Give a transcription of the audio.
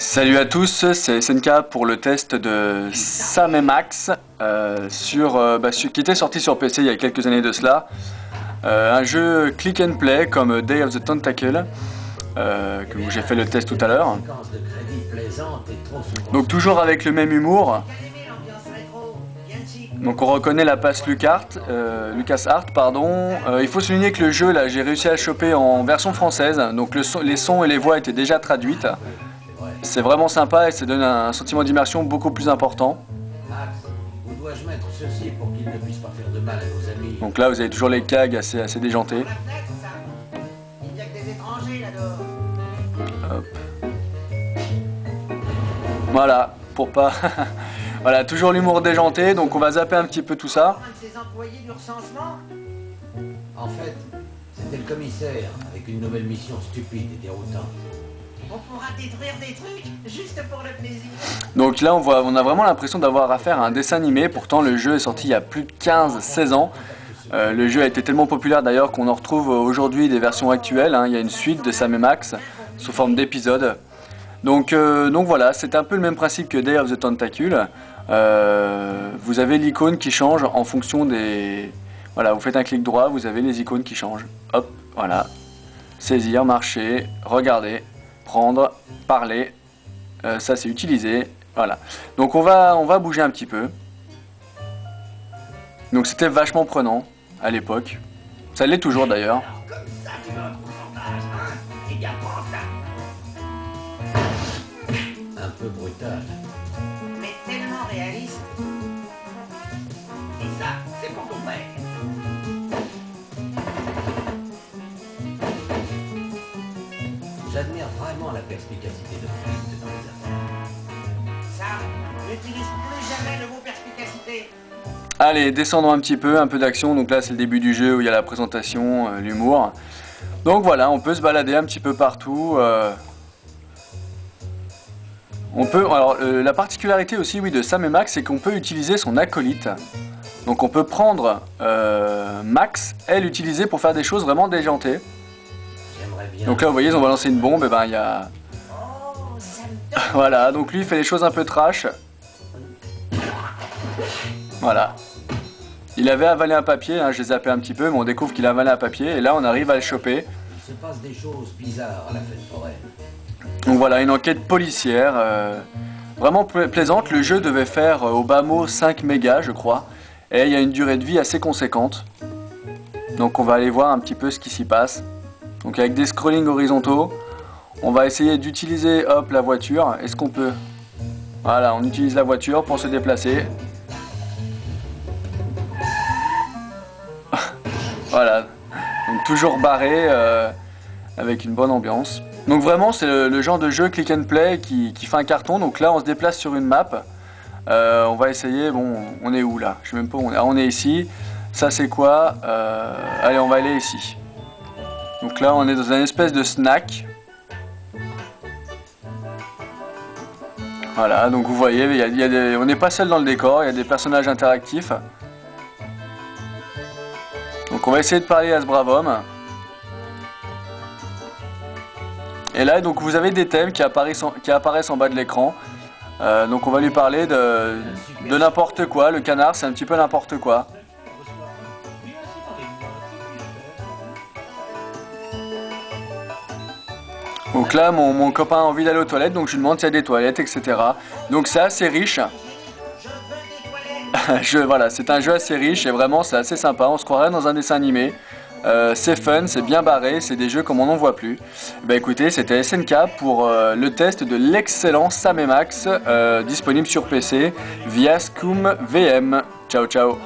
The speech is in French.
Salut à tous, c'est SNK pour le test de Sam & Max qui était sorti sur PC il y a quelques années de cela. Un jeu click and play comme Day of the Tentacle, que j'ai fait le test tout à l'heure. Donc toujours avec le même humour. Donc on reconnaît la passe LucasArts, pardon. Il faut souligner que le jeu, là, j'ai réussi à le choper en version française. Donc les sons et les voix étaient déjà traduites. C'est vraiment sympa et ça donne un sentiment d'immersion beaucoup plus important. Max, où dois-je mettre ceci pour qu'il ne puisse pas faire de mal à nos amis? Donc là, vous avez toujours les cags assez déjantés. Il n'y a que des étrangers là-dedans. Hop. Voilà, pour pas... Voilà, toujours l'humour déjanté, donc on va zapper un petit peu tout ça. Un de ces employés du recensement. En fait, c'était le commissaire avec une nouvelle mission stupide et déroutante. On pourra détruire des trucs juste pour le plaisir. Donc là, on a vraiment l'impression d'avoir affaire à un dessin animé. Pourtant, le jeu est sorti il y a plus de 15-16 ans. Le jeu a été tellement populaire d'ailleurs qu'on en retrouve aujourd'hui des versions actuelles. Il y a une suite de Sam & Max sous forme d'épisodes. Donc voilà, c'est un peu le même principe que Day of the Tentacle. Vous avez l'icône qui change en fonction des... Voilà, vous faites un clic droit, vous avez les icônes qui changent. Hop, voilà. Saisir, marcher, regarder, prendre, parler. Ça c'est utiliser. Voilà. Donc on va bouger un petit peu. Donc c'était vachement prenant à l'époque. Ça l'est toujours d'ailleurs. Comme ça, tu veux un pourcentage, hein? Eh bien, prends ça. Un peu brutal. Mais tellement réaliste. Et ça, c'est pour ton père. J'admire vraiment la perspicacité de Flint dans les affaires. Ça, n'utilise plus jamais le mot perspicacité. Allez, descendons un petit peu, un peu d'action. Donc là c'est le début du jeu où il y a la présentation, l'humour. Donc voilà, on peut se balader un petit peu partout. Alors la particularité aussi, oui, de Sam & Max, c'est qu'on peut utiliser son acolyte. Donc on peut prendre Max et l'utiliser pour faire des choses vraiment déjantées. J'aimerais bien. Donc là vous voyez, ils ont balancé une bombe, et ben il y a... Oh, ça me donne. Voilà, donc lui il fait des choses un peu trash. Voilà. Il avait avalé un papier, j'ai zappé un petit peu, mais on découvre qu'il a avalé un papier, et là on arrive à le choper. Il se passe des choses bizarres à la fête foraine. Donc voilà, une enquête policière, vraiment plaisante. Le jeu devait faire au bas mot 5 mégas, je crois, et il y a une durée de vie assez conséquente. Donc on va aller voir un petit peu ce qui s'y passe. Donc avec des scrollings horizontaux, on va essayer d'utiliser, hop, la voiture. Est-ce qu'on peut... Voilà, on utilise la voiture pour se déplacer. Voilà, donc toujours barré, avec une bonne ambiance. Donc vraiment c'est le genre de jeu click and play qui fait un carton. Donc là on se déplace sur une map. On va essayer, bon on est où là? Je sais même pas où on est. Ah, on est ici. Ça c'est quoi? Allez, on va aller ici. Donc là on est dans une espèce de snack. Voilà, donc vous voyez, on n'est pas seul dans le décor, il y a des personnages interactifs. Donc on va essayer de parler à ce brave homme. Et là, donc vous avez des thèmes qui apparaissent en bas de l'écran. Donc on va lui parler de n'importe quoi. Le canard, c'est un petit peu n'importe quoi. Donc là, mon copain a envie d'aller aux toilettes, donc je lui demande s'il y a des toilettes, etc. Donc c'est assez riche. Je veux des toilettes. Voilà, c'est un jeu assez riche et vraiment c'est assez sympa. On se croirait dans un dessin animé. C'est fun, c'est bien barré, c'est des jeux comme on n'en voit plus. Bah écoutez, c'était SNK pour le test de l'excellent Sam & Max, disponible sur PC via Scum VM. Ciao ciao.